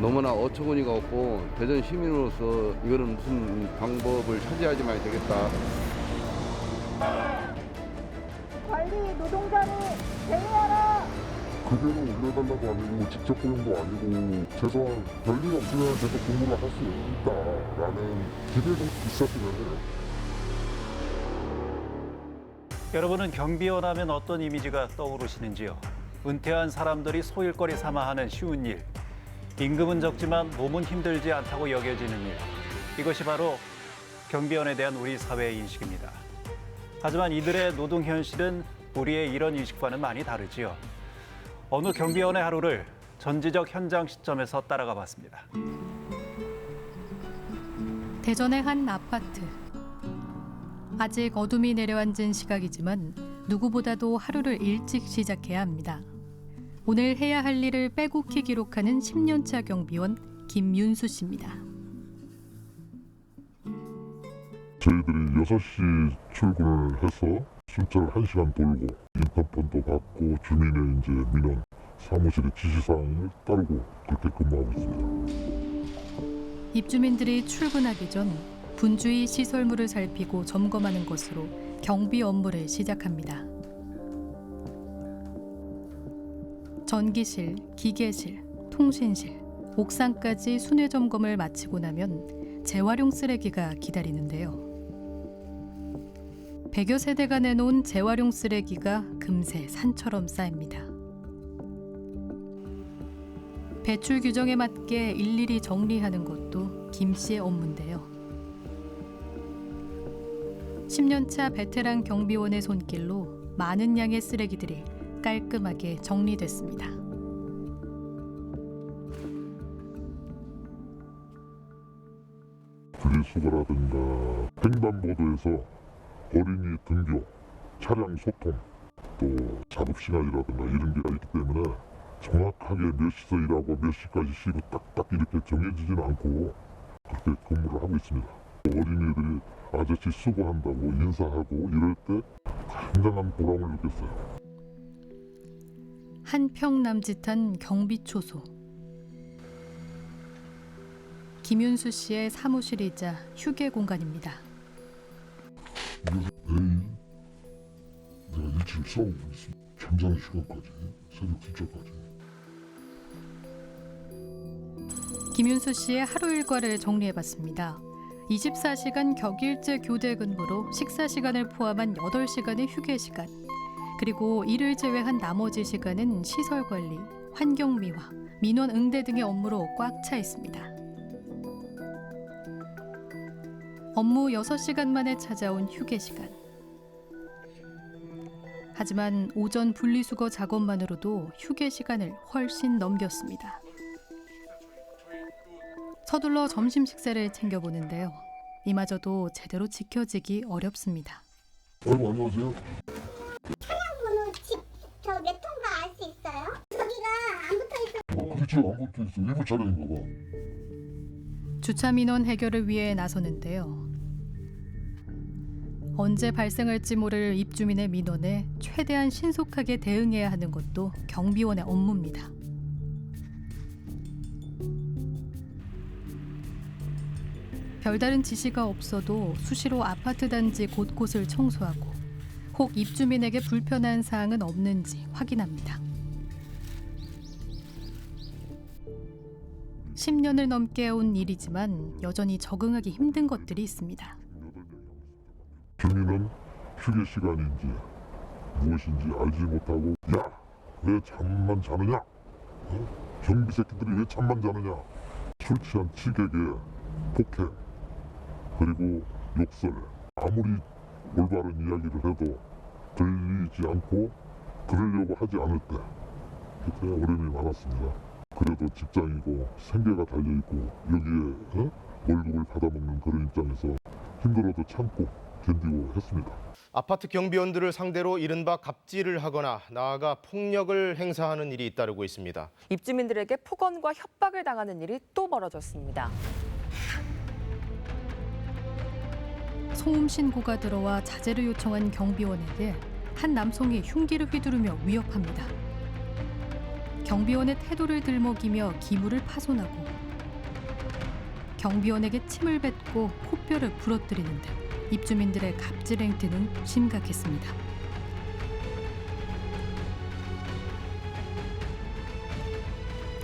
너무나 어처구니가 없고 대전 시민으로서 이거는 무슨 방법을 찾아야지만 되겠다. 관리 노동자를 제외하라. 급여는 올려달라고 아니고 직접 고용도 아니고 최소한 별일 없으면 계속 근무를 할 수 있다라는 기대도 있었으면 해요. 여러분은 경비원 하면 어떤 이미지가 떠오르시는지요? 은퇴한 사람들이 소일거리 삼아 하는 쉬운 일. 임금은 적지만 몸은 힘들지 않다고 여겨지는 일. 이것이 바로 경비원에 대한 우리 사회의 인식입니다. 하지만 이들의 노동 현실은 우리의 이런 인식과는 많이 다르지요. 어느 경비원의 하루를 전지적 현장 시점에서 따라가 봤습니다. 대전의 한 아파트. 아직 어둠이 내려앉은 시각이지만 누구보다도 하루를 일찍 시작해야 합니다. 오늘 해야 할 일을 빼곡히 기록하는 10년차 경비원 김윤수 씨입니다. 저희들이 6시 출근을 해서 순찰 1시간 돌고 인턴폰도 받고 주민의 이제 민원, 사무실의 지시사항을 따르고 그렇게 근무하고 있습니다. 입주민들이 출근하기 전 분주히 시설물을 살피고 점검하는 것으로 경비 업무를 시작합니다. 전기실, 기계실, 통신실, 옥상까지 순회 점검을 마치고 나면 재활용 쓰레기가 기다리는데요. 100여 세대가 내놓은 재활용 쓰레기가 금세 산처럼 쌓입니다. 배출 규정에 맞게 일일이 정리하는 것도 김 씨의 업무인데요. 10년차 베테랑 경비원의 손길로 많은 양의 쓰레기들이 깔끔하게 정리됐습니다. 분리수거라든가 횡단보도에서 어린이 등교, 차량 소통, 또 작업시간이라든가 이런 게 있기 때문에 정확하게 몇 시서 일하고 몇 시까지 쉬고 딱딱 이렇게 정해지지는 않고 그렇게 근무를 하고 있습니다. 어린이들이 아저씨 수고한다고 인사하고 이럴 때 굉장한 보람을 느꼈어요. 한평 남짓한 경비 초소. 김윤수 씨의 사무실이자 휴게 공간입니다. 그래서 매일 내가 일찍 싸우고 있습니다. 잠자는 시간까지, 새벽 2시까지. 김윤수 씨의 하루 일과를 정리해봤습니다. 24시간 격일제 교대 근무로 식사 시간을 포함한 8시간의 휴게 시간, 그리고 이를 제외한 나머지 시간은 시설 관리, 환경 미화, 민원 응대 등의 업무로 꽉 차 있습니다. 업무 6시간 만에 찾아온 휴게 시간. 하지만 오전 분리수거 작업만으로도 휴게 시간을 훨씬 넘겼습니다. 서둘러 점심 식사를 챙겨보는데요. 이마저도 제대로 지켜지기 어렵습니다. 아이고, 안녕하세요. 차량번호 저 몇 통가 알 수 있어요? 저기가 안 붙어있어. 그렇죠. 안 붙어있어. 일부 차량인가 봐. 주차 민원 해결을 위해 나서는데요. 언제 발생할지 모를 입주민의 민원에 최대한 신속하게 대응해야 하는 것도 경비원의 업무입니다. 별다른 지시가 없어도 수시로 아파트 단지 곳곳을 청소하고 혹 입주민에게 불편한 사항은 없는지 확인합니다. 10년을 넘게 해온 일이지만 여전히 적응하기 힘든 것들이 있습니다. 주민은 휴게 시간인지 무엇인지 알지 못하고 야, 왜 잠만 자느냐? 경비 새끼들이 왜 잠만 자느냐? 술 취한 취객의 폭행 그리고 욕설, 아무리 올바른 이야기를 해도 들리지 않고 들으려고 하지 않을 때 그때 어려움이 많았습니다. 그래도 직장이고 생계가 달려있고 여기에 월급을 받아먹는 그런 입장에서 힘들어도 참고 견디고 했습니다. 아파트 경비원들을 상대로 이른바 갑질을 하거나 나아가 폭력을 행사하는 일이 잇따르고 있습니다. 입주민들에게 폭언과 협박을 당하는 일이 또 벌어졌습니다. 소음 신고가 들어와 자제를 요청한 경비원에게 한 남성이 흉기를 휘두르며 위협합니다. 경비원의 태도를 들먹이며 기물을 파손하고 경비원에게 침을 뱉고 코뼈를 부러뜨리는 등 입주민들의 갑질 행태는 심각했습니다.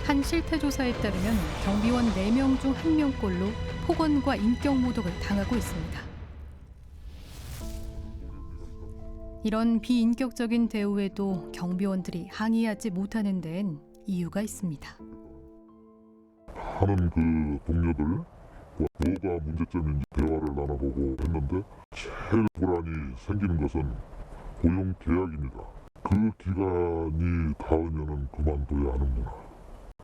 한 실태조사에 따르면 경비원 4명 중 1명꼴로 폭언과 인격모독을 당하고 있습니다. 이런 비인격적인 대우에도 경비원들이 항의하지 못하는 데엔 이유가 있습니다. 하는 그 동료들과 뭐가 문제점인지 대화를 나눠보고 했는데 제일 불안이 생기는 것은 고용 계약입니다. 그 기간이 닿으면 그만둬야 하는구나.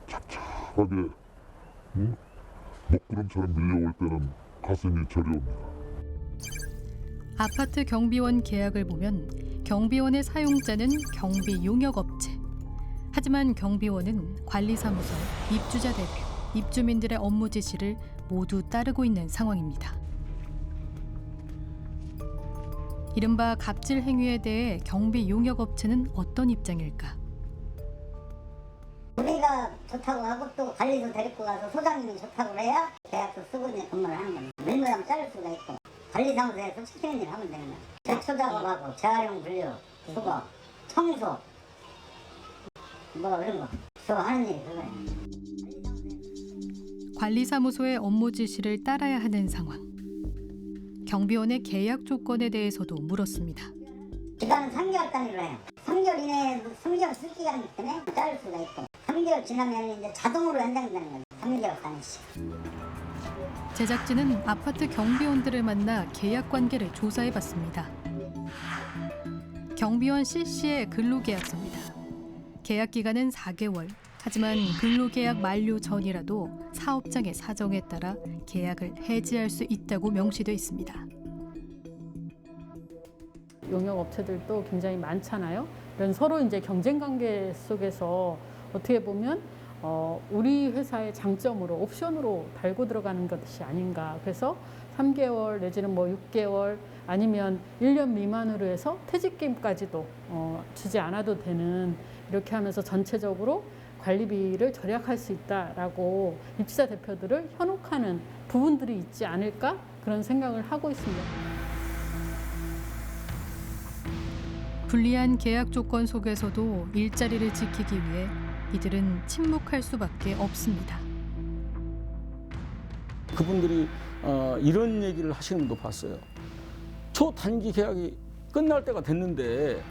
착착하게 먹구름처럼 밀려올 때는 가슴이 저려옵니다. 아파트 경비원 계약을 보면 경비원의 사용자는 경비 용역업체. 하지만 경비원은 관리사무소, 입주자 대표, 입주민들의 업무 지시를 모두 따르고 있는 상황입니다. 이른바 갑질 행위에 대해 경비 용역업체는 어떤 입장일까? 우리가 좋다고 하고 또 관리소 데리고 가서 소장님이 좋다고 해야 계약서 쓰고 있는 근무를 하는 겁니다. 밀무람 자를 수가 있고 관리사무소에서 시키는 일 하면 되는 거예요. 대초 작업하고 재활용 분류, 수거, 청소 뭐 이런 거 하는 일이 그거예요. 관리사무소의 업무 지시를 따라야 하는 상황. 경비원의 계약 조건에 대해서도 물었습니다. 기간은 3개월 단위로 해요. 3개월 이내에 3개월 쓸 기간이기 때문에 자를 수가 있고 3개월 지나면 이제 자동으로 연장되는 거예요. 3개월 단위씩. 제작진은 아파트 경비원들을 만나 계약 관계를 조사해봤습니다. 경비원 C씨의 근로계약서입니다. 계약 기간은 4개월. 하지만 근로계약 만료 전이라도 사업장의 사정에 따라 계약을 해지할 수 있다고 명시돼 있습니다. 용역업체들도 굉장히 많잖아요. 이런 서로 이제 경쟁 관계 속에서 어떻게 보면 우리 회사의 장점으로 옵션으로 달고 들어가는 것이 아닌가. 그래서 3개월 내지는 뭐 6개월 아니면 1년 미만으로 해서 퇴직금까지도 주지 않아도 되는 이렇게 하면서 전체적으로 관리비를 절약할 수 있다라고 입주자 대표들을 현혹하는 부분들이 있지 않을까 그런 생각을 하고 있습니다. 불리한 계약 조건 속에서도 일자리를 지키기 위해 이들은 침묵할 수밖에 없습니다. 그분들이 이런 얘기를 하시는 분도 봤어요. 초단기 계약이 끝날 때가 됐는데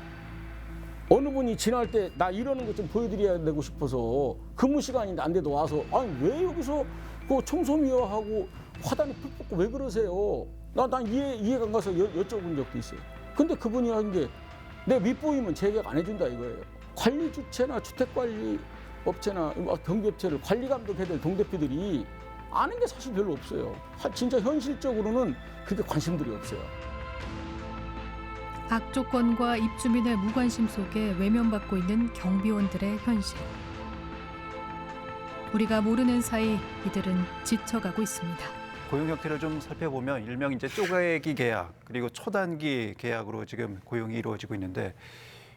어느 분이 지날 때 나 이러는 것 좀 보여드려야 되고 싶어서 근무 시간인데 안 돼도 와서 아니 왜 여기서 그 청소미화하고 화단이 풀 뽑고 왜 그러세요? 난 이해가 안 가서 여쭤본 적도 있어요. 근데 그분이 한 게 내 윗보이면 재계약 안 해준다 이거예요. 관리 주체나 주택관리 업체나 경비업체를 관리 감독해야 될 동대표들이 아는 게 사실 별로 없어요. 진짜 현실적으로는 그게 관심들이 없어요. 악조건과 입주민의 무관심 속에 외면받고 있는 경비원들의 현실. 우리가 모르는 사이 이들은 지쳐가고 있습니다. 고용 형태를 좀 살펴보면 일명 이제 쪼개기 계약 그리고 초단기 계약으로 지금 고용이 이루어지고 있는데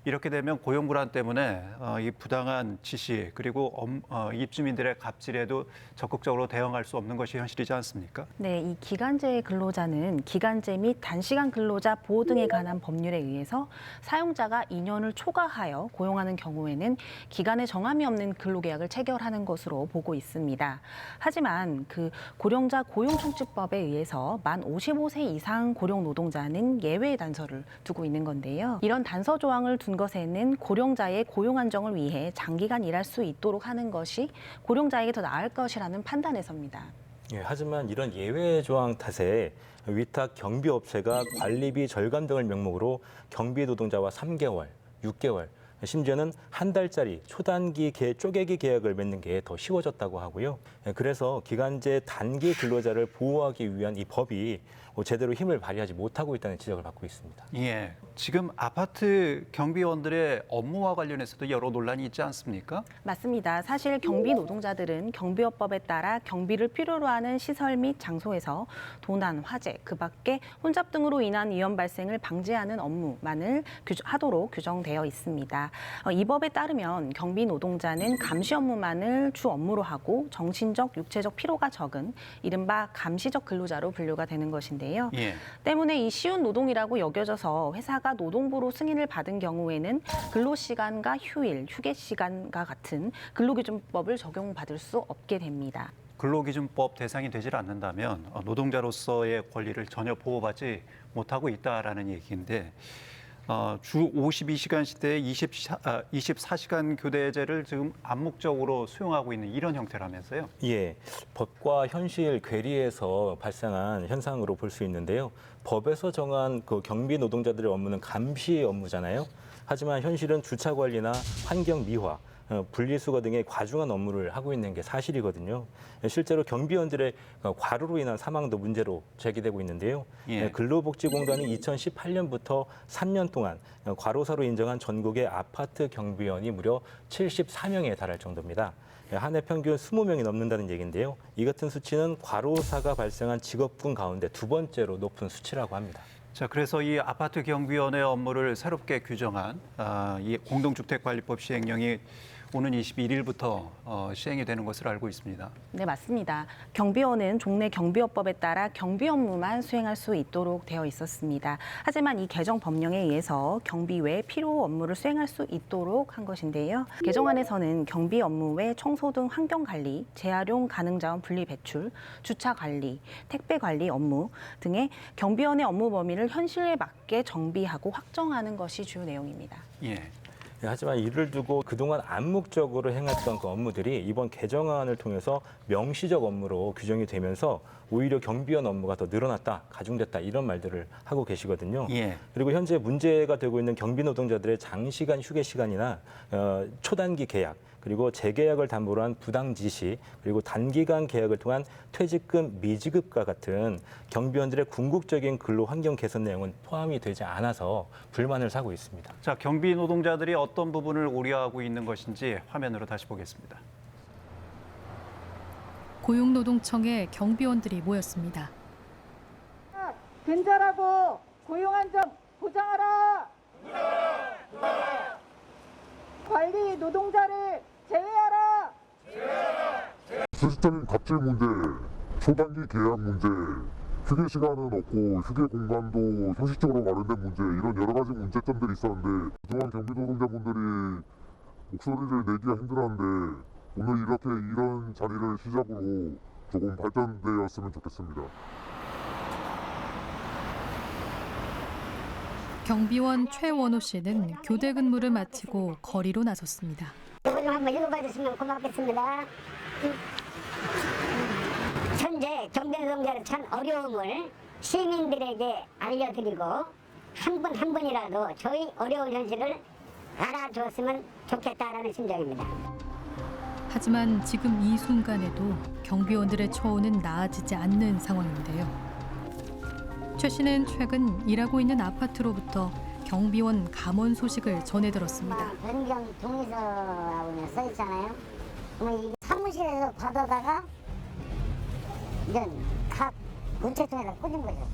이렇게 되면 고용 불안 때문에 이 부당한 지시 그리고 입주민들의 갑질에도 적극적으로 대응할 수 없는 것이 현실이지 않습니까? 네, 이 기간제 근로자는 기간제 및 단시간 근로자 보호 등에 관한 법률에 의해서 사용자가 2년을 초과하여 고용하는 경우에는 기간에 정함이 없는 근로계약을 체결하는 것으로 보고 있습니다. 하지만 그 고령자 고용청취법에 의해서 만 55세 이상 고령 노동자는 예외 단서를 두고 있는 건데요. 이런 단서 조항을 둔 것에는 고령자의 고용 안정을 위해 장기간 일할 수 있도록 하는 것이 고령자에게 더 나을 것이라는 판단에서입니다. 예, 하지만 이런 예외 조항 탓에 위탁 경비업체가 관리비 절감 등을 명목으로 경비 노동자와 3개월, 6개월, 심지어는 한 달짜리 초단기 쪼개기 계약을 맺는 게 더 쉬워졌다고 하고요. 그래서 기간제 단기 근로자를 보호하기 위한 이 법이 제대로 힘을 발휘하지 못하고 있다는 지적을 받고 있습니다. 예, 지금 아파트 경비원들의 업무와 관련해서도 여러 논란이 있지 않습니까? 맞습니다. 사실 경비 노동자들은 경비업법에 따라 경비를 필요로 하는 시설 및 장소에서 도난, 화재, 그 밖에 혼잡 등으로 인한 위험 발생을 방지하는 업무만을 하도록 규정되어 있습니다. 있습니다. 이 법에 따르면 경비 노동자는 감시 업무만을 주 업무로 하고 정신적, 육체적 피로가 적은 이른바 감시적 근로자로 분류가 되는 것인데요. 예. 때문에 이 쉬운 노동이라고 여겨져서 회사가 노동부로 승인을 받은 경우에는 근로시간과 휴일, 휴게시간과 같은 근로기준법을 적용받을 수 없게 됩니다. 근로기준법 대상이 되질 않는다면 노동자로서의 권리를 전혀 보호받지 못하고 있다라는 얘기인데 주 52시간 시대에 24시간 교대제를 지금 암묵적으로 수용하고 있는 이런 형태라면서요? 예, 법과 현실 괴리에서 발생한 현상으로 볼 수 있는데요. 법에서 정한 그 경비 노동자들의 업무는 감시 업무잖아요. 하지만 현실은 주차 관리나 환경 미화, 분리수거 등의 과중한 업무를 하고 있는 게 사실이거든요. 실제로 경비원들의 과로로 인한 사망도 문제로 제기되고 있는데요. 예. 근로복지공단이 2018년부터 3년 동안 과로사로 인정한 전국의 아파트 경비원이 무려 74명에 달할 정도입니다. 한 해 평균 20명이 넘는다는 얘기인데요. 이 같은 수치는 과로사가 발생한 직업군 가운데 두 번째로 높은 수치라고 합니다. 자, 그래서 이 아파트 경비원의 업무를 새롭게 규정한 이 공동주택관리법 시행령이 오는 21일부터 시행이 되는 것으로 알고 있습니다. 네, 맞습니다. 경비원은 종래 경비업법에 따라 경비 업무만 수행할 수 있도록 되어 있었습니다. 하지만 이 개정 법령에 의해서 경비 외 필요 업무를 수행할 수 있도록 한 것인데요. 개정안에서는 경비 업무 외 청소 등 환경 관리, 재활용 가능 자원 분리 배출, 주차 관리, 택배 관리 업무 등의 경비원의 업무 범위를 현실에 맞게 정비하고 확정하는 것이 주요 내용입니다. 예. 하지만 이를 두고 그동안 암묵적으로 행했던 그 업무들이 이번 개정안을 통해서 명시적 업무로 규정이 되면서 오히려 경비원 업무가 더 늘어났다, 가중됐다 이런 말들을 하고 계시거든요. 예. 그리고 현재 문제가 되고 있는 경비 노동자들의 장시간 휴게 시간이나 초단기 계약, 그리고 재계약을 담보로 한 부당 지시, 그리고 단기간 계약을 통한 퇴직금 미지급과 같은 경비원들의 궁극적인 근로 환경 개선 내용은 포함이 되지 않아서 불만을 사고 있습니다. 자, 경비 노동자들이 어떤 부분을 우려하고 있는 것인지 화면으로 다시 보겠습니다. 고용노동청에 경비원들이 모였습니다. 근절하고 고용한 점 보장하라. 관리 노동자를 제외하라. 실질적인 갑질 문제, 초단기 계약 문제, 휴게 시간은 없고 휴게 공간도 형식적으로 마련된 문제, 이런 여러 가지 문제점들이 있었는데 그동안 경비 노동자분들이 목소리를 내기가 힘들었는데 오늘 이렇게 이런 자리를 시작으로 조금 발전되었으면 좋겠습니다. 경비원 최원호 씨는 교대 근무를 마치고 거리로 나섰습니다. 이거 좀 한번 읽어봐 주시면 고맙겠습니다. 현재 경비 노동자의 참 어려움을 시민들에게 알려드리고 한 분 한 분이라도 저희 어려운 현실을 알아주었으면 좋겠다라는 심정입니다. 하지만 지금 이 순간에도 경비원들의 처우는 나아지지 않는 상황인데요. 최 씨는 최근 일하고 있는 아파트로부터 경비원 감원 소식을 전해 들었습니다. 변경 동의서라고 써 있잖아요. 그러면 이게 사무실에서 받아다가 이런 각 문체통에다 꽂은 거죠.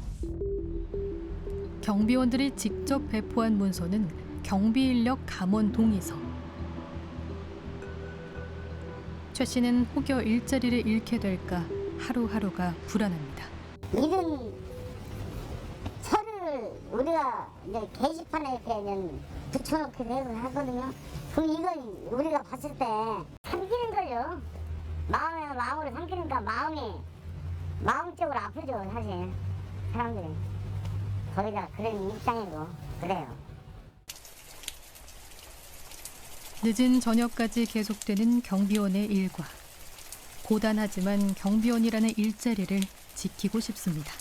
경비원들이 직접 배포한 문서는 경비인력 감원 동의서. 최 씨는 혹여 일자리를 잃게 될까 하루하루가 불안합니다. 이런 서류를 우리가 이제 게시판에 이렇게 그냥 붙여놓기도 하거든요. 그럼 이걸 우리가 봤을 때 삼키는 걸요. 마음으로 삼키니까 마음적으로 아프죠, 사실. 사람들이. 거기다 그런 입장이고 그래요. 늦은 저녁까지 계속되는 경비원의 일과. 고단하지만 경비원이라는 일자리를 지키고 싶습니다.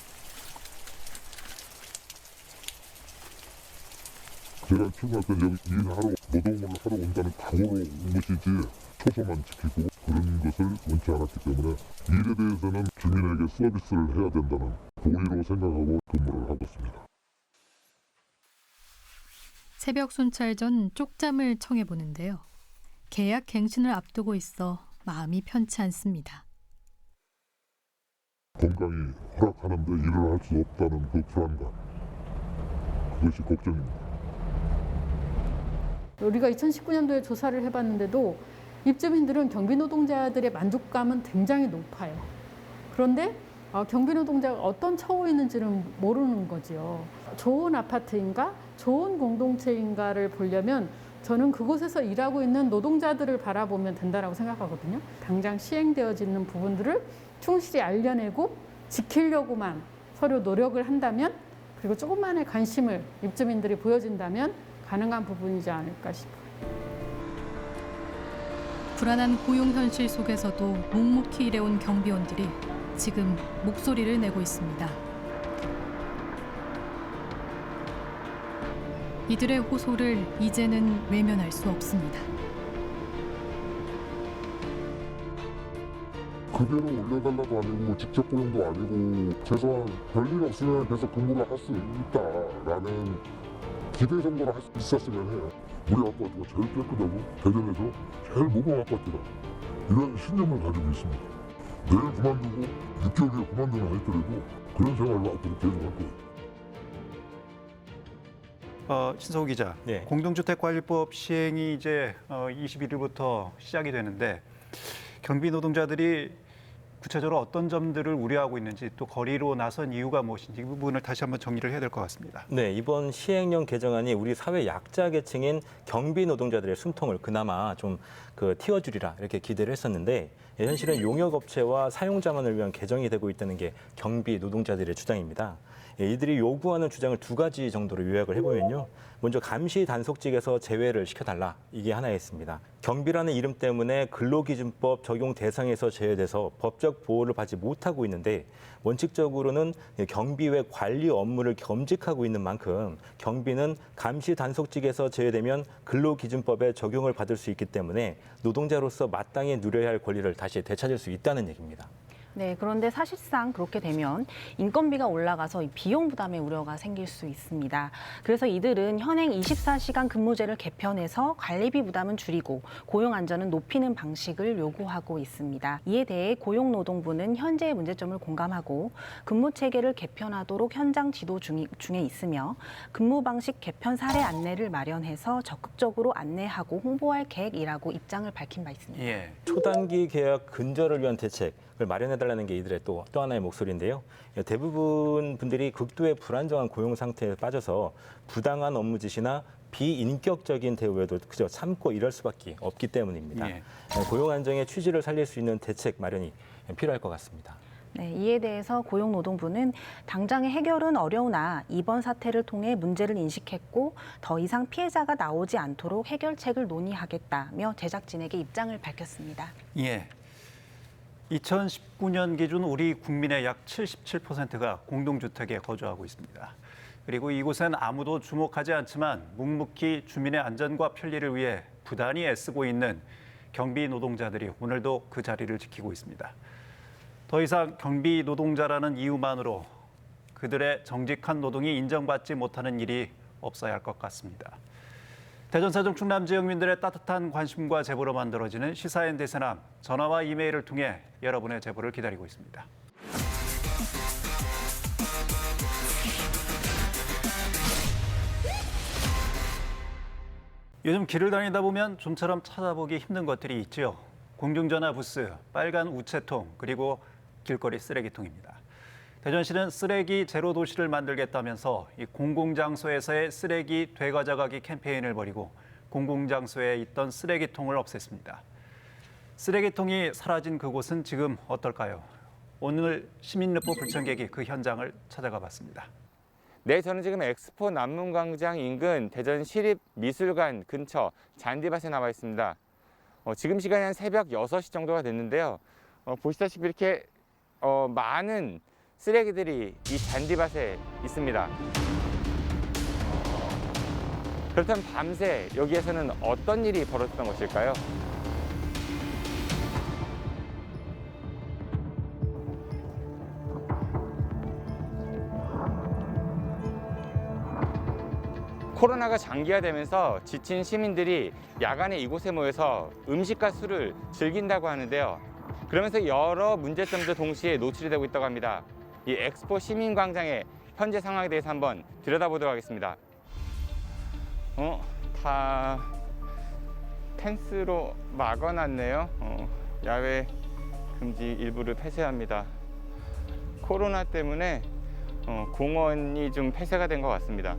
제가 출근할 때 여기 일하러 노동을 하러 온다는 각오로 온 것이지 초소만 지키고 그런 것을 원치 않았기 때문에 일에 대해서는 주민에게 서비스를 해야 된다는 도리로 생각하고 근무를 하고 있습니다. 새벽 순찰 전 쪽잠을 청해보는데요. 계약 갱신을 앞두고 있어 마음이 편치 않습니다. 건강이 허락하는데 일을 할 수 없다는 그 불안감, 그것이 걱정입니다. 우리가 2019년도에 조사를 해봤는데도 입주민들은 경비 노동자들의 만족감은 굉장히 높아요. 그런데 경비 노동자가 어떤 처우에 있는지는 모르는 거지요. 좋은 아파트인가, 좋은 공동체인가를 보려면 저는 그곳에서 일하고 있는 노동자들을 바라보면 된다고 생각하거든요. 당장 시행되어지는 부분들을 충실히 알려내고 지키려고만 서로 노력을 한다면, 그리고 조금만의 관심을 입주민들이 보여준다면 가능한 부분이지 않을까 싶어요. 불안한 고용 현실 속에서도 묵묵히 일해온 경비원들이 지금 목소리를 내고 있습니다. 이들의 호소를 이제는 외면할 수 없습니다. 급여를 올려달라도 아니고 뭐 직접 고용도 아니고 최소한 별일 없으면 계속 근무를 할 수 있다라는 기대 정도를 할 수 있었으면 해요. 우리 아파트가 제일 깨끗하고 대전에서 제일 모범 아파트다. 이런 신념을 가지고 있습니다. 내일 그만두고 6개월 후에 그만두나 했더라도 그런 생활을 앞으로 계속 할 거예요. 신성우 기자, 네. 공동주택관리법 시행이 이제 21일부터 시작이 되는데 경비 노동자들이 구체적으로 어떤 점들을 우려하고 있는지, 또 거리로 나선 이유가 무엇인지 이 부분을 다시 한번 정리를 해야 될 것 같습니다. 네, 이번 시행령 개정안이 우리 사회 약자 계층인 경비 노동자들의 숨통을 그나마 좀 틔워주리라 이렇게 기대를 했었는데, 현실은 용역업체와 사용자만을 위한 개정이 되고 있다는 게 경비 노동자들의 주장입니다. 이들이 요구하는 주장을 두 가지 정도로 요약을 해보면요. 먼저 감시 단속직에서 제외를 시켜달라, 이게 하나였습니다. 경비라는 이름 때문에 근로기준법 적용 대상에서 제외돼서 법적 보호를 받지 못하고 있는데, 원칙적으로는 경비 외 관리 업무를 겸직하고 있는 만큼 경비는 감시 단속직에서 제외되면 근로기준법에 적용을 받을 수 있기 때문에 노동자로서 마땅히 누려야 할 권리를 다시 되찾을 수 있다는 얘기입니다. 네, 그런데 사실상 그렇게 되면 인건비가 올라가서 비용 부담의 우려가 생길 수 있습니다. 그래서 이들은 현행 24시간 근무제를 개편해서 관리비 부담은 줄이고 고용 안전은 높이는 방식을 요구하고 있습니다. 이에 대해 고용노동부는 현재의 문제점을 공감하고 근무 체계를 개편하도록 현장 지도 중에 있으며 근무 방식 개편 사례 안내를 마련해서 적극적으로 안내하고 홍보할 계획이라고 입장을 밝힌 바 있습니다. 예. 초단기 계약 근절을 위한 대책을 마련해달라는 게 이들의 또 하나의 목소리인데요. 대부분 분들이 극도의 불안정한 고용 상태에 빠져서 부당한 업무 지시나 비인격적인 대우에도 그저 참고 일할 수밖에 없기 때문입니다. 예. 고용 안정의 취지를 살릴 수 있는 대책 마련이 필요할 것 같습니다. 네, 이에 대해서 고용노동부는 당장의 해결은 어려우나 이번 사태를 통해 문제를 인식했고 더 이상 피해자가 나오지 않도록 해결책을 논의하겠다며 제작진에게 입장을 밝혔습니다. 예. 2019년 기준 우리 국민의 약 77%가 공동주택에 거주하고 있습니다. 그리고 이곳엔 아무도 주목하지 않지만 묵묵히 주민의 안전과 편리를 위해 부단히 애쓰고 있는 경비 노동자들이 오늘도 그 자리를 지키고 있습니다. 더 이상 경비 노동자라는 이유만으로 그들의 정직한 노동이 인정받지 못하는 일이 없어야 할 것 같습니다. 대전 세종 충남 지역민들의 따뜻한 관심과 제보로 만들어지는 시사인 대세남, 전화와 이메일을 통해 여러분의 제보를 기다리고 있습니다. 요즘 길을 다니다 보면 좀처럼 찾아보기 힘든 것들이 있죠. 공중전화 부스, 빨간 우체통, 그리고 길거리 쓰레기통입니다. 대전시는 쓰레기 제로 도시를 만들겠다면서 이 공공장소에서의 쓰레기 되가져가기 캠페인을 벌이고 공공장소에 있던 쓰레기통을 없앴습니다. 쓰레기통이 사라진 그곳은 지금 어떨까요? 오늘 시민르포 불청객이 그 현장을 찾아가 봤습니다. 네, 저는 지금 엑스포 남문광장 인근 대전시립미술관 근처 잔디밭에 나와 있습니다. 지금 시간이 한 새벽 6시 정도가 됐는데요. 보시다시피 이렇게 많은 쓰레기들이 이 잔디밭에 있습니다. 그렇다면 밤새 여기에서는 어떤 일이 벌어졌던 것일까요? 코로나가 장기화되면서 지친 시민들이 야간에 이곳에 모여서 음식과 술을 즐긴다고 하는데요. 그러면서 여러 문제점도 동시에 노출이 되고 있다고 합니다. 이 엑스포 시민광장의 현재 상황에 대해서 한번 들여다보도록 하겠습니다. 다 펜스로 막아놨네요. 야외 금지 일부를 폐쇄합니다. 코로나 때문에 공원이 좀 폐쇄가 된 것 같습니다.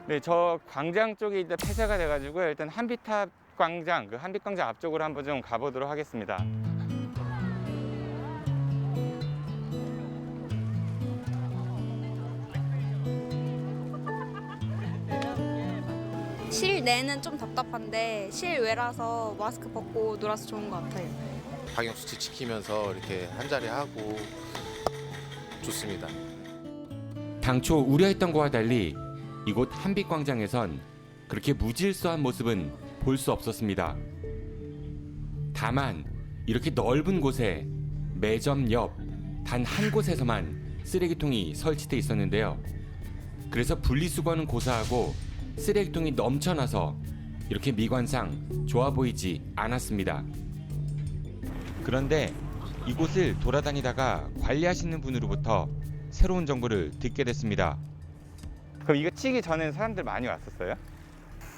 네, 저 광장 쪽이 일단 폐쇄가 돼가지고요. 일단 한빛탑 광장, 그 한빛광장 앞쪽으로 한번 좀 가보도록 하겠습니다. 실내는 좀 답답한데 실외라서 마스크 벗고 놀아서 좋은 것 같아요. 방역수칙 지키면서 이렇게 한자리 하고 좋습니다. 당초 우려했던 것과 달리 이곳 한빛광장에선 그렇게 무질서한 모습은 볼 수 없었습니다. 다만 이렇게 넓은 곳에 매점 옆 단 한 곳에서만 쓰레기통이 설치돼 있었는데요. 그래서 분리수거는 고사하고 쓰레기통이 넘쳐나서 이렇게 미관상 좋아 보이지 않았습니다. 그런데 이곳을 돌아다니다가 관리하시는 분으로부터 새로운 정보를 듣게 됐습니다. 그럼 이거 치기 전에는 사람들 많이 왔었어요?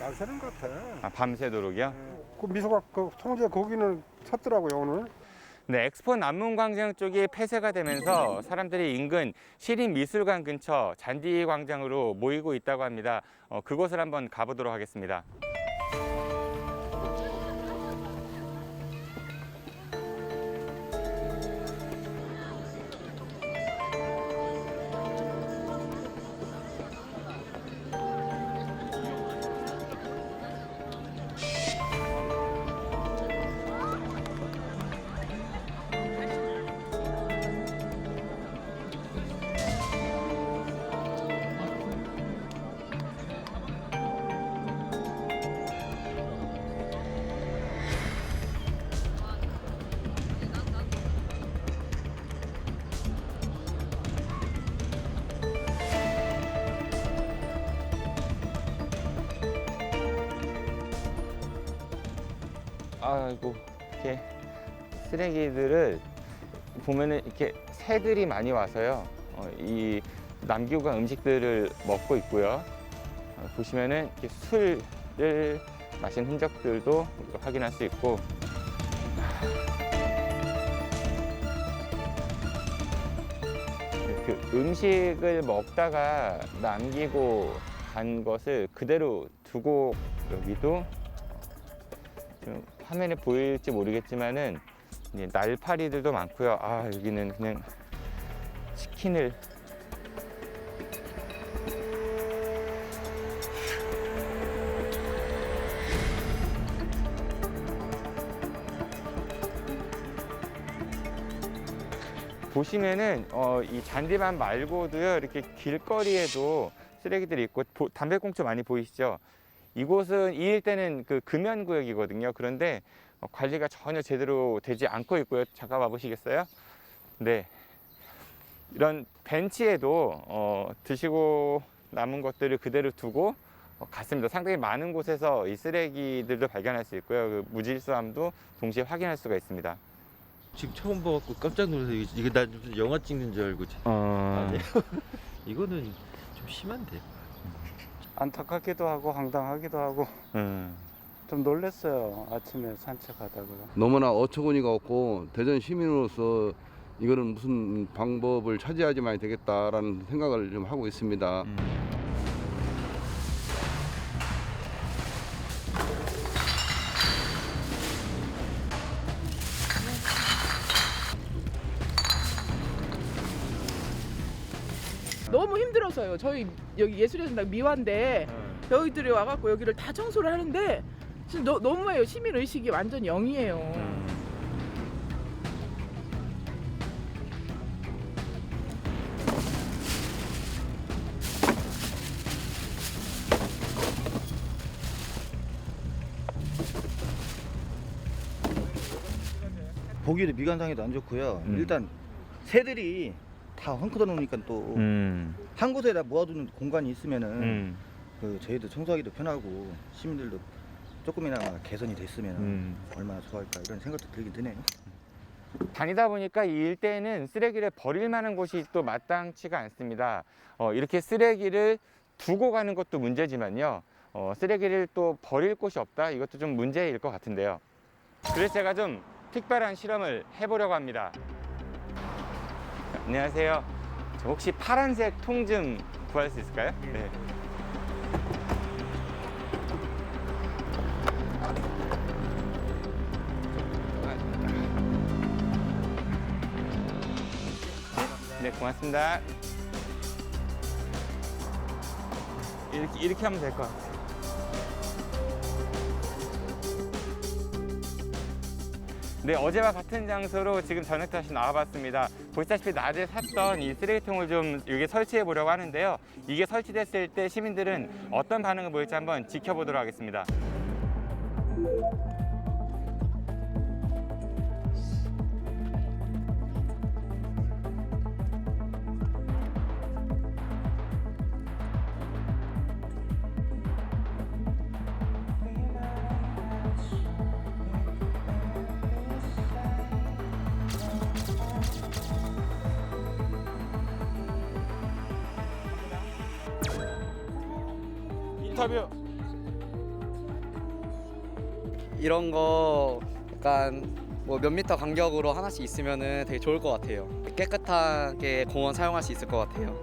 낮새는 것 같아. 아, 밤새도록이요? 그 미소가 그 통제 거기는 섰더라고요 오늘. 네, 엑스포 남문광장 쪽이 폐쇄가 되면서 사람들이 인근 시립미술관 근처 잔디광장으로 모이고 있다고 합니다. 그곳을 한번 가보도록 하겠습니다. 아이고, 이렇게 쓰레기들을 보면은 이렇게 새들이 많이 와서요. 이 남기고 간 음식들을 먹고 있고요. 보시면은 이렇게 술을 마신 흔적들도 확인할 수 있고. 그 음식을 먹다가 남기고 간 것을 그대로 두고 여기도 좀 화면에 보일지 모르겠지만은 날파리들도 많고요. 아, 여기는 그냥 치킨을 보시면은 이 잔디밭 말고도요, 이렇게 길거리에도 쓰레기들이 있고 담배꽁초 많이 보이시죠? 이곳은 이 일대는 그 금연구역이거든요. 그런데 관리가 전혀 제대로 되지 않고 있고요. 잠깐 와보시겠어요? 네, 이런 벤치에도 드시고 남은 것들을 그대로 두고 갔습니다. 상당히 많은 곳에서 이 쓰레기들도 발견할 수 있고요. 그 무질서함도 동시에 확인할 수가 있습니다. 지금 처음 봐갖고 깜짝 놀라서 이거 나 무슨 영화 찍는 줄 알고 아니에요. 이거는 좀 심한데. 안타깝기도 하고 황당하기도 하고 좀 놀랐어요. 아침에 산책하다가. 너무나 어처구니가 없고 대전 시민으로서 이거는 무슨 방법을 차지하지만 되겠다라는 생각을 좀 하고 있습니다. 너무 힘들어서요. 저희 여기 예술의 전당 미화인데 저희들이 와갖고 여기를 다 청소를 하는데 진짜 너무해요. 시민 의식이 완전 0이에요. 보기에도 미관상에도 안 좋고요. 일단 새들이 다 헝클어 놓으니까 또 한 곳에다 모아두는 공간이 있으면은 그 저희도 청소하기도 편하고 시민들도 조금이나마 개선이 됐으면 얼마나 좋아할까 이런 생각도 들긴 드네요. 다니다 보니까 이 일대에는 쓰레기를 버릴 만한 곳이 또 마땅치가 않습니다. 이렇게 쓰레기를 두고 가는 것도 문제지만요. 쓰레기를 또 버릴 곳이 없다. 이것도 좀 문제일 것 같은데요. 그래서 제가 좀 특별한 실험을 해보려고 합니다. 안녕하세요. 저 혹시 파란색 통 좀 구할 수 있을까요? 네. 네, 고맙습니다. 이렇게 하면 될 것 같아요. 네, 어제와 같은 장소로 지금 저녁 다시 나와봤습니다. 보시다시피 낮에 샀던 이 쓰레기통을 좀 여기 설치해 보려고 하는데요. 이게 설치됐을 때 시민들은 어떤 반응을 보일지 한번 지켜보도록 하겠습니다. 인터뷰. 이런 거 약간 뭐 몇 미터 간격으로 하나씩 있으면은 되게 좋을 것 같아요. 깨끗하게 공원 사용할 수 있을 것 같아요.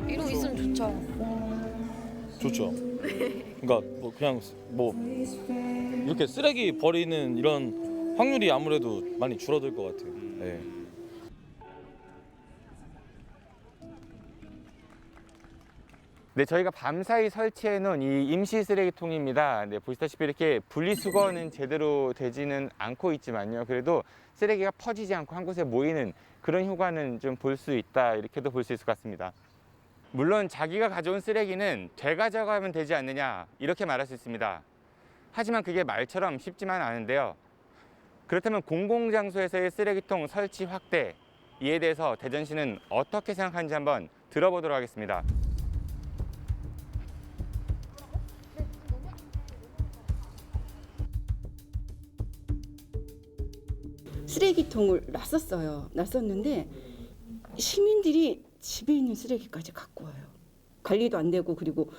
이러고 있으면 좋죠. 좋죠. 그러니까 뭐 그냥 뭐 이렇게 쓰레기 버리는 이런 확률이 아무래도 많이 줄어들 것 같아요. 네. 네, 저희가 밤사이 설치해 놓은 이 임시 쓰레기통입니다. 네, 보시다시피 이렇게 분리수거는 제대로 되지는 않고 있지만요. 그래도 쓰레기가 퍼지지 않고 한 곳에 모이는 그런 효과는 좀 볼 수 있다. 이렇게도 볼 수 있을 것 같습니다. 물론 자기가 가져온 쓰레기는 되가져가면 되지 않느냐 이렇게 말할 수 있습니다. 하지만 그게 말처럼 쉽지만 않은데요. 그렇다면 공공장소에서의 쓰레기통 설치 확대, 이에 대해서 대전시는 어떻게 생각하는지 한번 들어보도록 하겠습니다. 쓰레기통을 놨었는데 시민들이 집에 있는 쓰레기까지 갖고 와요. 관리도 안 되고 그리고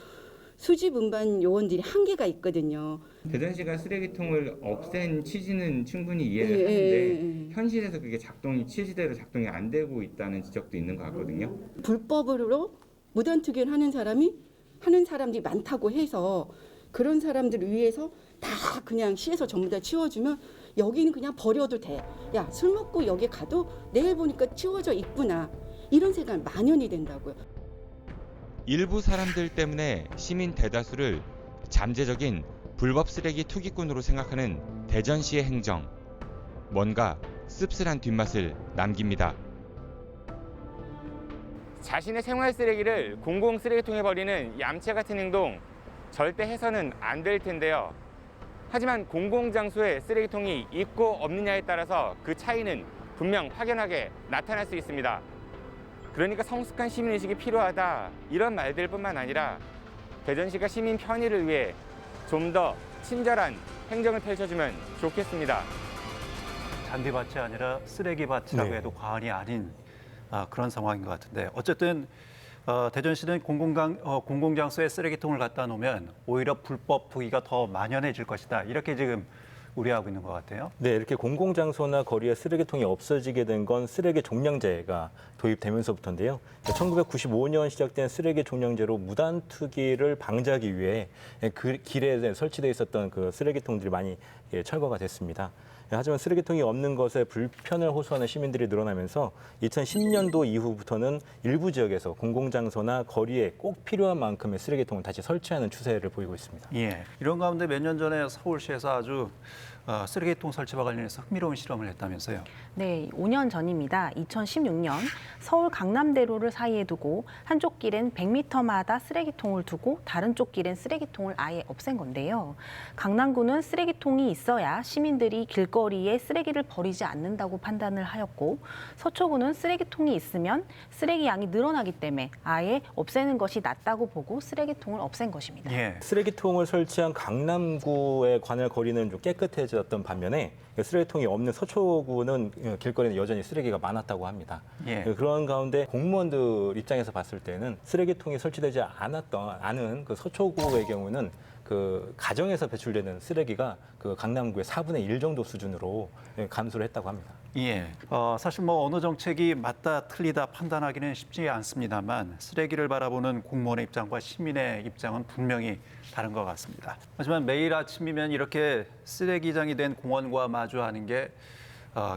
수집 운반 요원들이 한계가 있거든요. 대전시가 쓰레기통을 없앤 취지는 충분히 이해를 하는데 현실에서 그게 취지대로 작동이 안 되고 있다는 지적도 있는 것 같거든요. 불법으로 무단 투기를 하는 사람들이 많다고 해서 그런 사람들을 위해서 다 그냥 시에서 전부 다 치워주면 여기는 그냥 버려도 돼. 야, 술 먹고 여기 가도 내일 보니까 치워져 있구나. 이런 생각 만연이 된다고요. 일부 사람들 때문에 시민 대다수를 잠재적인 불법 쓰레기 투기꾼으로 생각하는 대전시의 행정. 뭔가 씁쓸한 뒷맛을 남깁니다. 자신의 생활 쓰레기를 공공 쓰레기통에 버리는 얌체 같은 행동 절대 해서는 안 될 텐데요. 하지만 공공장소에 쓰레기통이 있고 없느냐에 따라서 그 차이는 분명 확연하게 나타날 수 있습니다. 그러니까 성숙한 시민의식이 필요하다 이런 말들뿐만 아니라 대전시가 시민 편의를 위해 좀 더 친절한 행정을 펼쳐주면 좋겠습니다. 잔디밭이 아니라 쓰레기밭이라고 해도 과언이 아닌 그런 상황인 것 같은데 어쨌든 대전시는 공공장소에 쓰레기통을 갖다 놓으면 오히려 불법 투기가 더 만연해질 것이다. 이렇게 지금 우려하고 있는 것 같아요. 네, 이렇게 공공장소나 거리에 쓰레기통이 없어지게 된 건 쓰레기 종량제가 도입되면서부터인데요. 1995년 시작된 쓰레기 종량제로 무단 투기를 방지하기 위해 그 길에 설치되어 있었던 그 쓰레기통들이 많이 철거가 됐습니다. 하지만 쓰레기통이 없는 것에 불편을 호소하는 시민들이 늘어나면서 2010년도 이후부터는 일부 지역에서 공공장소나 거리에 꼭 필요한 만큼의 쓰레기통을 다시 설치하는 추세를 보이고 있습니다. 예, 이런 가운데 몇 년 전에 서울시에서 아주 쓰레기통 설치와 관련해서 흥미로운 실험을 했다면서요. 네, 5년 전입니다. 2016년 서울 강남대로를 사이에 두고 한쪽 길엔 100m마다 쓰레기통을 두고 다른 쪽 길엔 쓰레기통을 아예 없앤 건데요. 강남구는 쓰레기통이 있어야 시민들이 길거리에 쓰레기를 버리지 않는다고 판단을 하였고, 서초구는 쓰레기통이 있으면 쓰레기 양이 늘어나기 때문에 아예 없애는 것이 낫다고 보고 쓰레기통을 없앤 것입니다. 예. 쓰레기통을 설치한 강남구의 관할 거리는 좀 깨끗해졌던 반면에 쓰레기통이 없는 서초구는 길거리는 여전히 쓰레기가 많았다고 합니다. 예. 그런 가운데 공무원들 입장에서 봤을 때는 쓰레기통이 설치되지 않은 그 서초구의 경우는 그 가정에서 배출되는 쓰레기가 그 강남구의 4분의 1 정도 수준으로 감소를 했다고 합니다. 예. 사실 뭐 어느 정책이 맞다 틀리다 판단하기는 쉽지 않습니다만 쓰레기를 바라보는 공무원의 입장과 시민의 입장은 분명히 다른 것 같습니다. 하지만 매일 아침이면 이렇게 쓰레기장이 된 공원과 마주하는 게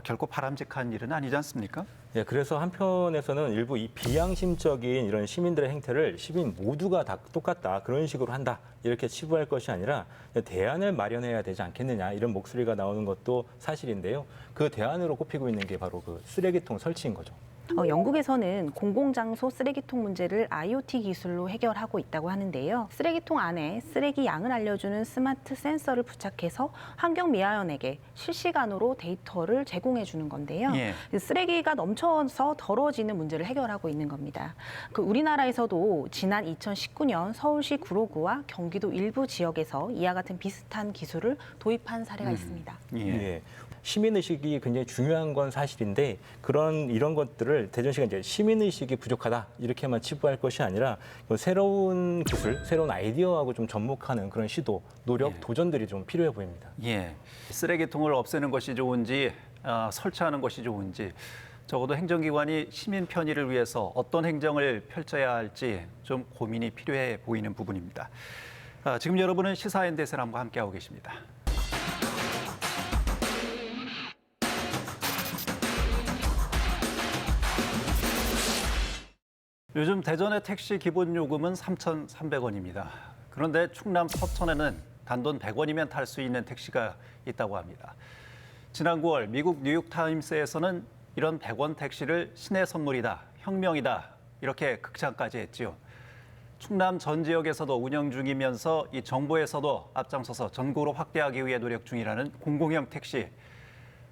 결코 바람직한 일은 아니지 않습니까? 예, 그래서 한편에서는 일부 이 비양심적인 이런 시민들의 행태를 시민 모두가 다 똑같다, 그런 식으로 한다, 이렇게 치부할 것이 아니라 대안을 마련해야 되지 않겠느냐, 이런 목소리가 나오는 것도 사실인데요. 그 대안으로 꼽히고 있는 게 바로 그 쓰레기통 설치인 거죠. 영국에서는 공공장소 쓰레기통 문제를 IoT 기술로 해결하고 있다고 하는데요. 쓰레기통 안에 쓰레기 양을 알려주는 스마트 센서를 부착해서 환경미화원에게 실시간으로 데이터를 제공해 주는 건데요. 예. 쓰레기가 넘쳐서 더러워지는 문제를 해결하고 있는 겁니다. 우리나라에서도 지난 2019년 서울시 구로구와 경기도 일부 지역에서 이와 같은 비슷한 기술을 도입한 사례가 있습니다. 예. 시민의식이 굉장히 중요한 건 사실인데 이런 것들을 대전시가 이제 시민의식이 부족하다 이렇게만 치부할 것이 아니라 새로운 기술, 새로운 아이디어하고 좀 접목하는 그런 시도, 노력, 도전들이 좀 필요해 보입니다. 예. 쓰레기통을 없애는 것이 좋은지 설치하는 것이 좋은지 적어도 행정기관이 시민 편의를 위해서 어떤 행정을 펼쳐야 할지 좀 고민이 필요해 보이는 부분입니다. 지금 여러분은 시사인대세람과 함께하고 계십니다. 요즘 대전의 택시 기본 요금은 3,300원입니다. 그런데 충남 서천에는 단돈 100원이면 탈 수 있는 택시가 있다고 합니다. 지난 9월 미국 뉴욕타임스에서는 이런 100원 택시를 신의 선물이다, 혁명이다 이렇게 극찬까지 했지요. 충남 전 지역에서도 운영 중이면서 이 정부에서도 앞장서서 전국으로 확대하기 위해 노력 중이라는 공공형 택시.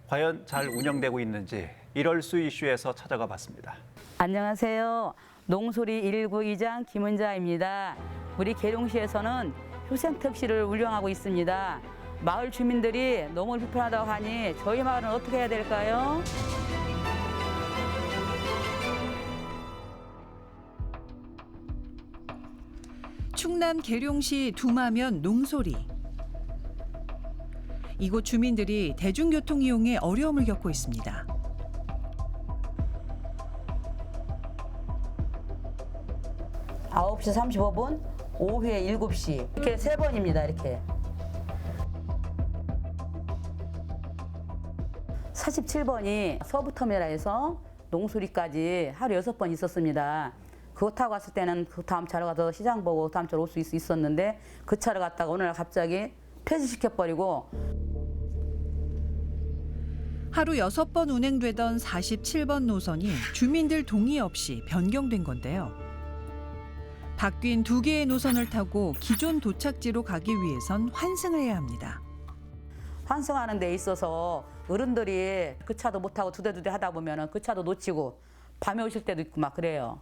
과연 잘 운영되고 있는지 이럴수 이슈에서 찾아가 봤습니다. 안녕하세요. 농소리 119 이장 김은자입니다. 우리 계룡시에서는 효생택시를 운영하고 있습니다. 마을 주민들이 너무 불편하다고 하니 저희 마을은 어떻게 해야 될까요? 충남 계룡시 두마면 농소리. 이곳 주민들이 대중교통 이용에 어려움을 겪고 있습니다. 아홉 시 35분, 오후에 7시 이렇게 3번입니다. 이렇게 47번이 서부터미널에서 농소리까지 하루 6번 있었습니다. 그거 타고 갔을 때는 그 다음 차로 가서 시장 보고 다음 차로 올 수 있었는데 그 차를 갔다가 오늘 갑자기 폐지시켜버리고 하루 6번 운행되던 47번 노선이 주민들 동의 없이 변경된 건데요. 바뀐 2개의 노선을 타고 기존 도착지로 가기 위해선 환승을 해야 합니다. 환승하는 데 있어서 어른들이 그 차도 못 타고 두 대 하다 보면은 그 차도 놓치고 밤에 오실 때도 있고 막 그래요.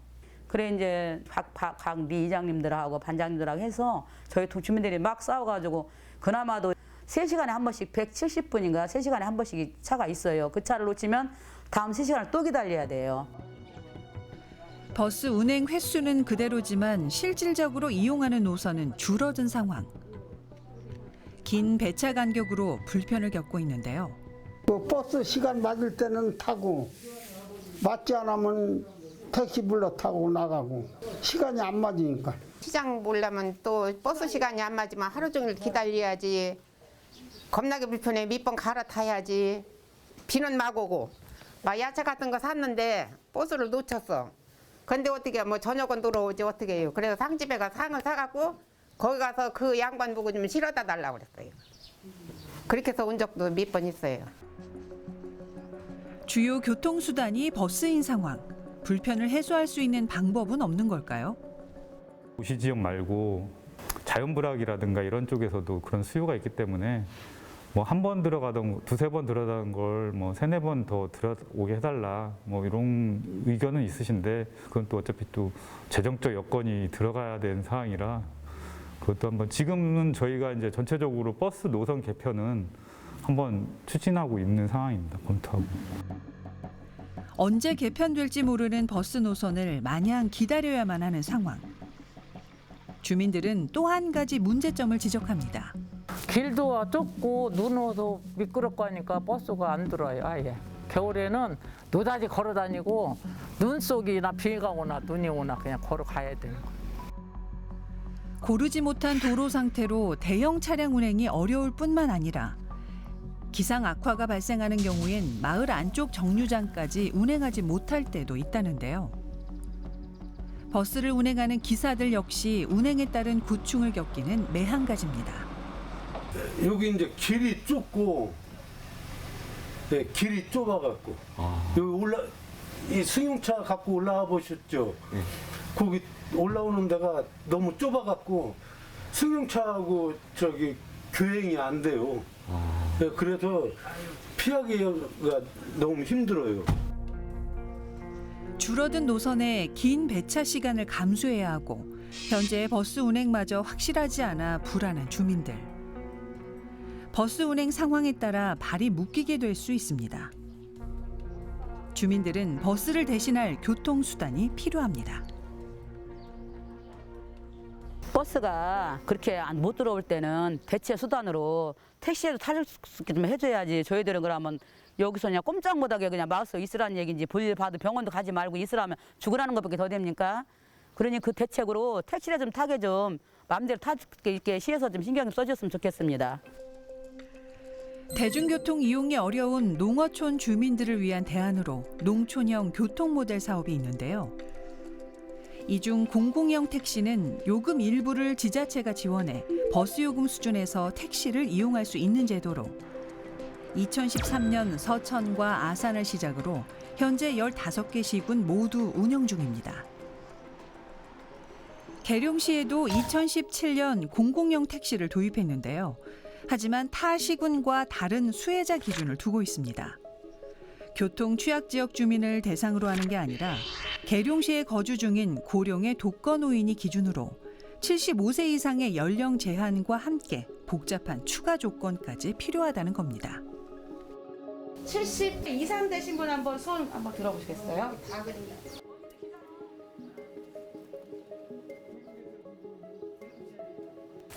그래 이제 각 리 이장님들하고 반장님들하고 해서 저희 주민들이 막 싸워가지고 그나마도 3시간에 한 번씩 170분인가 3시간에 한 번씩 차가 있어요. 그 차를 놓치면 다음 3시간을 또 기다려야 돼요. 버스 운행 횟수는 그대로지만 실질적으로 이용하는 노선은 줄어든 상황. 긴 배차 간격으로 불편을 겪고 있는데요. 버스 시간 맞을 때는 타고 맞지 않으면 택시 불러 타고 나가고 시간이 안 맞으니까. 시장 보려면 또 버스 시간이 안 맞으면 하루 종일 기다려야지. 겁나게 불편해. 몇 번 갈아타야지. 비는 막 오고. 막 야채 같은 거 샀는데 버스를 놓쳤어. 근데 어떻게 뭐 저녁은 들어오지 어떻게 해요. 그래서 상집에 가서 상을 사갖고 거기 가서 그 양반 보고 좀 실어다 달라고 그랬어요. 그렇게 해서 온 적도 몇 번 있어요. 주요 교통수단이 버스인 상황. 불편을 해소할 수 있는 방법은 없는 걸까요? 도시 지역 말고 자연불악이라든가 이런 쪽에서도 그런 수요가 있기 때문에 뭐 한 번 들어가던 두세 번 들어가던 걸 뭐 세네 번 더 들어오게 해달라 뭐 이런 의견은 있으신데 그건 또 어차피 또 재정적 여건이 들어가야 되는 상황이라 그것도 한번 지금은 저희가 이제 전체적으로 버스 노선 개편은 한번 추진하고 있는 상황입니다. 검토하고. 언제 개편될지 모르는 버스 노선을 마냥 기다려야만 하는 상황. 주민들은 또 한 가지 문제점을 지적합니다. 길도 좁고 눈 오도 미끄럽고 하니까 버스가 안 들어요. 아예. 겨울에는 노다지 걸어 다니고 눈 속이나 비가 오나 눈이 오나 그냥 걸어가야 돼요. 고르지 못한 도로 상태로 대형 차량 운행이 어려울 뿐만 아니라 기상 악화가 발생하는 경우엔 마을 안쪽 정류장까지 운행하지 못할 때도 있다는데요. 버스를 운행하는 기사들 역시 운행에 따른 고충을 겪기는 매한가지입니다. 여기 이제 길이 좁고, 네, 길이 좁아갖고 여기 이 승용차 갖고 올라와 보셨죠? 거기 올라오는 데가 너무 좁아갖고 승용차하고 저기 교행이 안 돼요. 네, 그래서 피하기가 너무 힘들어요. 줄어든 노선에 긴 배차 시간을 감수해야 하고 현재 버스 운행마저 확실하지 않아 불안한 주민들. 버스 운행 상황에 따라 발이 묶이게 될 수 있습니다. 주민들은 버스를 대신할 교통수단이 필요합니다. 버스가 그렇게 못 들어올 때는 대체 수단으로 택시에도 탈 수 있게 좀 해줘야지. 저희들은 그러면 여기서 그냥 꼼짝 못하게 그냥 마을서 있으라는 얘기인지 볼일 봐도 병원도 가지 말고 있으라면 죽으라는 것밖에 더 됩니까? 그러니 그 대책으로 택시를 좀 타게 좀 마음대로 타게 있게 시에서 좀 신경 좀 써줬으면 좋겠습니다. 대중교통 이용이 어려운 농어촌 주민들을 위한 대안으로 농촌형 교통 모델 사업이 있는데요. 이 중 공공형 택시는 요금 일부를 지자체가 지원해 버스 요금 수준에서 택시를 이용할 수 있는 제도로 2013년 서천과 아산을 시작으로 현재 15개 시군 모두 운영 중입니다. 계룡시에도 2017년 공공형 택시를 도입했는데요. 하지만 타 시군과 다른 수혜자 기준을 두고 있습니다. 교통 취약 지역 주민을 대상으로 하는 게 아니라 계룡시에 거주 중인 고령의 독거노인이 기준으로 75세 이상의 연령 제한과 함께 복잡한 추가 조건까지 필요하다는 겁니다. 70 이상 되신 분 한번 손 한번 들어보시겠어요?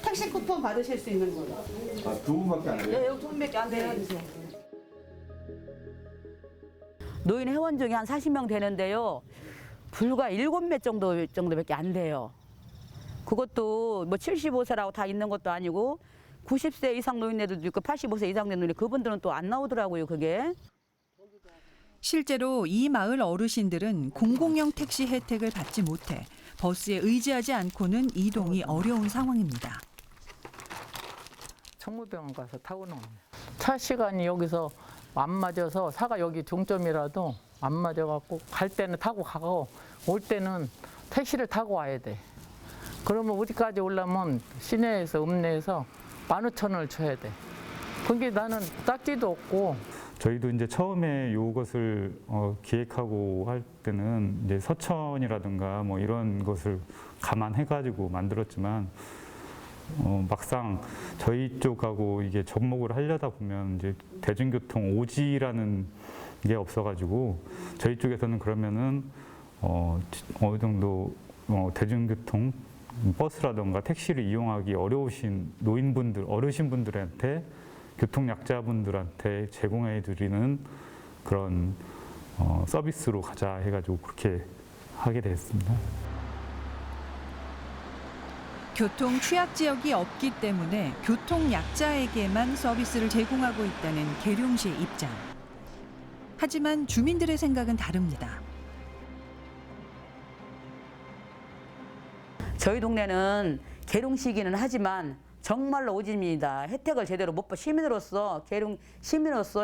택시 쿠폰 받으실 수 있는 거예요. 아, 두 분밖에 안 돼요? 네, 여기 두 분밖에 안 돼요. 노인 회원중이 한 40명 되는데요. 불과 7명 정도밖에 안 돼요. 그것도 뭐 75세라고 다 있는 것도 아니고 90세 이상 노인네들도 있고 85세 이상 된 노인 그분들은 또 안 나오더라고요, 그게. 실제로 이 마을 어르신들은 공공형 택시 혜택을 받지 못해 버스에 의지하지 않고는 이동이 어려운 상황입니다. 청무병원 가서 타고 나오네. 차 시간이 여기서 안 맞아서 차가 여기 종점이라도 안 맞아갖고 갈 때는 타고 가고 올 때는 택시를 타고 와야 돼. 그러면 어디까지 오려면 시내에서 읍내에서 15,000원을 줘야 돼. 그게 나는 딱지도 없고. 저희도 이제 처음에 이것을 기획하고 할 때는 이제 서천이라든가 뭐 이런 것을 감안해가지고 만들었지만 막상 저희 쪽하고 이게 접목을 하려다 보면 이제 대중교통 오지라는 게 없어가지고 저희 쪽에서는 그러면은 어느 정도 대중교통 버스라든가 택시를 이용하기 어려우신 노인분들, 어르신분들한테 교통약자분들한테 제공해 드리는 그런 서비스로 가자 해가지고 그렇게 하게 됐습니다. 교통 취약 지역이 없기 때문에 교통약자에게만 서비스를 제공하고 있다는 계룡시의 입장. 하지만 주민들의 생각은 다릅니다. 저희 동네는 계룡시기는 하지만 정말로 오집니다. 혜택을 제대로 못 받, 시민으로서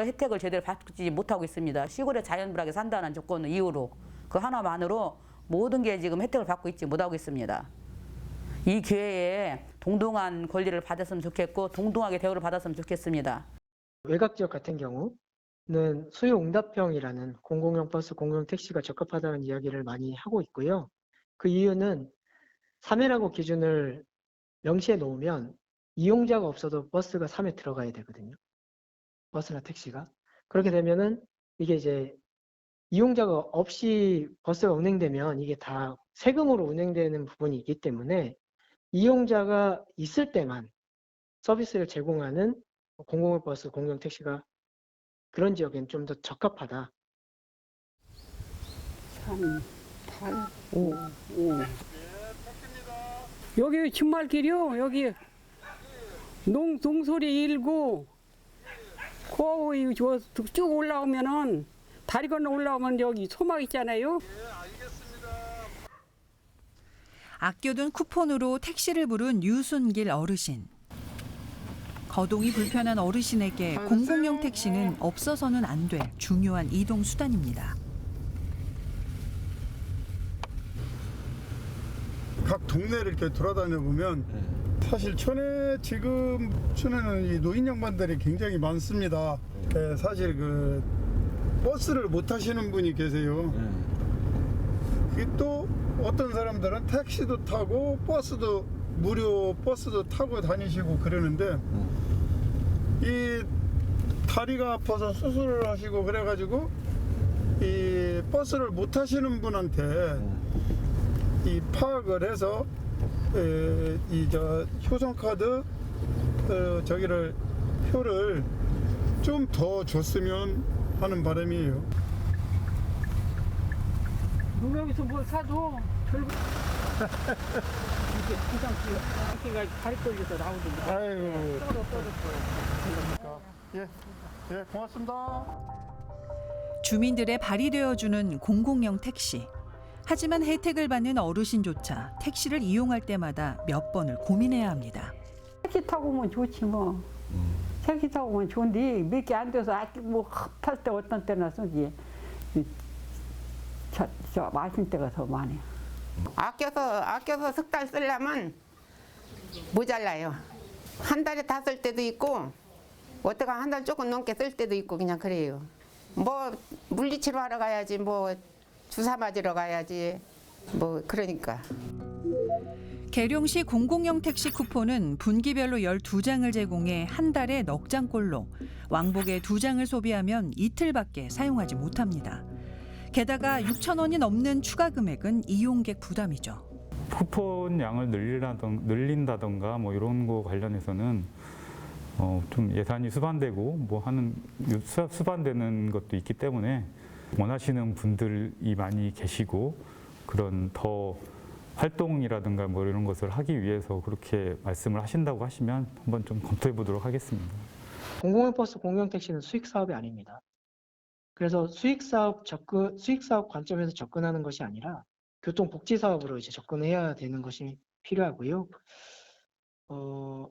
혜택을 제대로 받지 못하고 있습니다. 시골에 자연불하게 산다는 조건 이유로 그 하나만으로 모든 게 지금 혜택을 받고 있지 못하고 있습니다. 이 기회에 동등한 권리를 받았으면 좋겠고 동등하게 대우를 받았으면 좋겠습니다. 외곽 지역 같은 경우는 수요응답형이라는 공공용 버스, 공공용 택시가 적합하다는 이야기를 많이 하고 있고요. 그 이유는 3회라고 기준을 명시해 놓으면 이용자가 없어도 버스가 3회 들어가야 되거든요. 버스나 택시가. 그렇게 되면은 이게 이제 이용자가 없이 버스가 운행되면 이게 다 세금으로 운행되는 부분이 있기 때문에 이용자가 있을 때만 서비스를 제공하는 공공용 버스, 공공용 택시가 그런 지역엔 좀 더 적합하다. 3, 8, 5, 5. 여기 신말길이요. 여기 농소리 일고 거기 쭉 올라오면은 다리 건너 올라오면 여기 소막 있잖아요. 아껴둔 쿠폰으로 택시를 부른 유순길 어르신. 거동이 불편한 어르신에게 공공용 택시는 없어서는 안 될 중요한 이동 수단입니다. 각 동네를 이렇게 돌아다녀 보면 사실 지금 촌에는 이 노인 양반들이 굉장히 많습니다. 사실 그 버스를 못 타시는 분이 계세요. 그게 또 어떤 사람들은 택시도 타고 버스도 무료 버스도 타고 다니시고 그러는데 이 다리가 아파서 수술을 하시고 그래가지고 이 버스를 못 타시는 분한테 이 파악을 해서 효성카드 저기를 표를 좀 더 줬으면 하는 바람이에요. 여기서 뭘 사도 이게 다리 떨려서 나오던데. 아이고. 예, 고맙습니다. 주민들의 발이 되어주는 공공용 택시. 하지만 혜택을 받는 어르신조차 택시를 이용할 때마다 몇 번을 고민해야 합니다. 택시 타고 오면 좋지 뭐. 택시 타고 오면 좋은데 몇 개 안 돼서 뭐 급할 때 어떤 때나 쓰지. 저 마실 때가 더 많아요. 아껴서 석 달 쓰려면 모자라요. 한 달에 다 쓸 때도 있고 어떻게 한 달 조금 넘게 쓸 때도 있고 그냥 그래요. 뭐 물리치료하러 가야지 뭐 주사 맞으러 가야지 뭐 그러니까. 계룡시 공공용 택시 쿠폰은 분기별로 12장을 제공해 한 달에 넉 장꼴로 왕복에 2장을 소비하면 이틀밖에 사용하지 못합니다. 게다가 6,000원이 넘는 추가 금액은 이용객 부담이죠. 쿠폰 양을 늘린다던가 뭐 이런 거 관련해서는 좀 예산이 수반되고 뭐 하는 수반되는 것도 있기 때문에 원하시는 분들이 많이 계시고 그런 더 활동이라든가 뭐 이런 것을 하기 위해서 그렇게 말씀을 하신다고 하시면 한번 좀 검토해 보도록 하겠습니다. 공공용 버스, 공공용 택시는 수익 사업이 아닙니다. 그래서 수익 사업 관점에서 접근하는 것이 아니라 교통 복지 사업으로 이제 접근해야 되는 것이 필요하고요.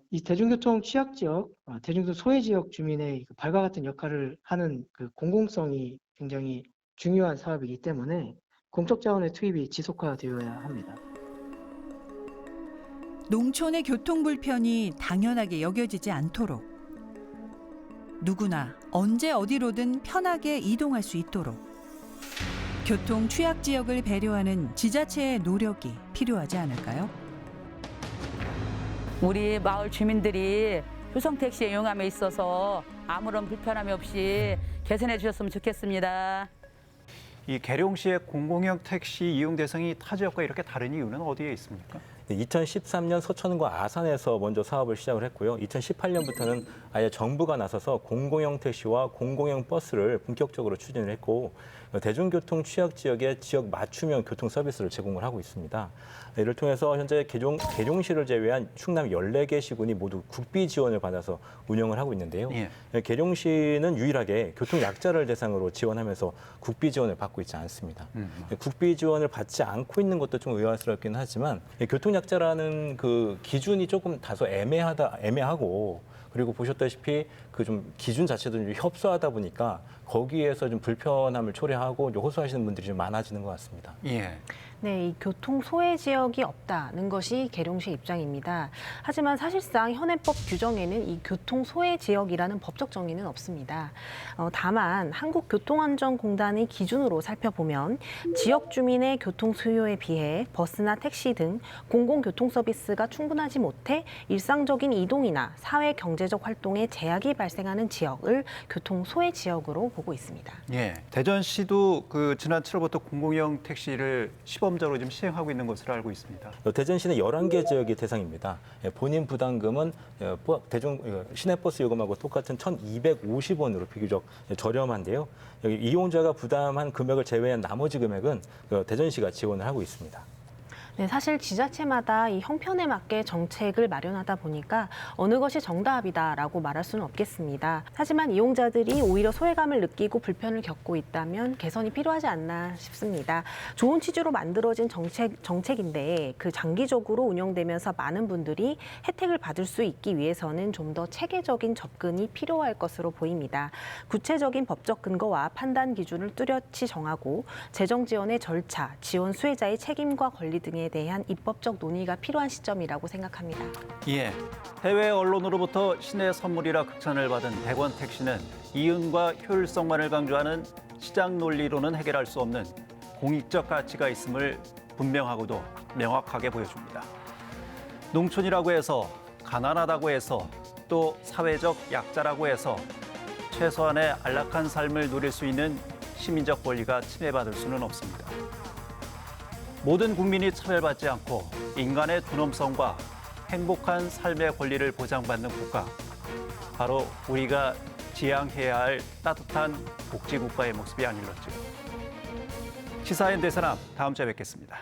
이 대중교통 취약 지역, 대중교통 소외 지역 주민의 발과 같은 역할을 하는 그 공공성이 굉장히 중요한 사업이기 때문에 공적 자원의 투입이 지속화되어야 합니다. 농촌의 교통 불편이 당연하게 여겨지지 않도록 누구나 언제 어디로든 편하게 이동할 수 있도록 교통 취약 지역을 배려하는 지자체의 노력이 필요하지 않을까요? 우리 마을 주민들이 효성택시 이용함에 있어서 아무런 불편함이 없이 개선해 주셨으면 좋겠습니다. 이 계룡시의 공공용 택시 이용 대상이 타 지역과 이렇게 다른 이유는 어디에 있습니까? 2013년 서천과 아산에서 먼저 사업을 시작을 했고요. 2018년부터는 아예 정부가 나서서 공공용 택시와 공공용 버스를 본격적으로 추진을 했고 대중교통 취약 지역에 지역 맞춤형 교통 서비스를 제공을 하고 있습니다. 이를 통해서 현재 계룡시를 제외한 충남 14개 시군이 모두 국비 지원을 받아서 운영을 하고 있는데요. 계룡시는 유일하게 교통 약자를 대상으로 지원하면서 국비 지원을 받고 있지 않습니다. 국비 지원을 받지 않고 있는 것도 좀 의아스럽긴 하지만 교통 보험약자라는 그 기준이 조금 다소 애매하고 그리고 보셨다시피 그 좀 기준 자체도 좀 협소하다 보니까 거기에서 좀 불편함을 초래하고 호소하시는 분들이 좀 많아지는 것 같습니다. 예. 네, 이 교통 소외 지역이 없다는 것이 계룡시 입장입니다. 하지만 사실상 현행법 규정에는 이 교통 소외 지역이라는 법적 정의는 없습니다. 다만 한국교통안전공단의 기준으로 살펴보면 지역 주민의 교통 수요에 비해 버스나 택시 등 공공교통 서비스가 충분하지 못해 일상적인 이동이나 사회 경제적 활동에 제약이 발생하는 지역을 교통 소외 지역으로 보고 있습니다. 예, 대전시도 그 지난 7월부터 공공형 택시를 시범적으로 지금 시행하고 있는 것으로 알고 있습니다. 대전시는 11개 지역이 대상입니다. 본인 부담금은 시내버스 요금하고 똑같은 1,250원으로 비교적 저렴한데요. 여기 이용자가 부담한 금액을 제외한 나머지 금액은 대전시가 지원을 하고 있습니다. 네, 사실 지자체마다 이 형편에 맞게 정책을 마련하다 보니까 어느 것이 정답이다라고 말할 수는 없겠습니다. 하지만 이용자들이 오히려 소외감을 느끼고 불편을 겪고 있다면 개선이 필요하지 않나 싶습니다. 좋은 취지로 만들어진 정책인데 그 장기적으로 운영되면서 많은 분들이 혜택을 받을 수 있기 위해서는 좀 더 체계적인 접근이 필요할 것으로 보입니다. 구체적인 법적 근거와 판단 기준을 뚜렷이 정하고 재정 지원의 절차, 지원 수혜자의 책임과 권리 등에 대한 입법적 논의가 필요한 시점이라고 생각합니다. 예, 해외 언론으로부터 신의 선물이라 극찬을 받은 대권 택시는 이윤과 효율성만을 강조하는 시장 논리로는 해결할 수 없는 공익적 가치가 있음을 분명하고도 명확하게 보여줍니다. 농촌이라고 해서, 가난하다고 해서, 또 사회적 약자라고 해서 최소한의 안락한 삶을 누릴 수 있는 시민적 권리가 침해받을 수는 없습니다. 모든 국민이 차별받지 않고 인간의 존엄성과 행복한 삶의 권리를 보장받는 국가, 바로 우리가 지향해야 할 따뜻한 복지국가의 모습이 아닐런지요. 시사인 대사남 다음 주에 뵙겠습니다.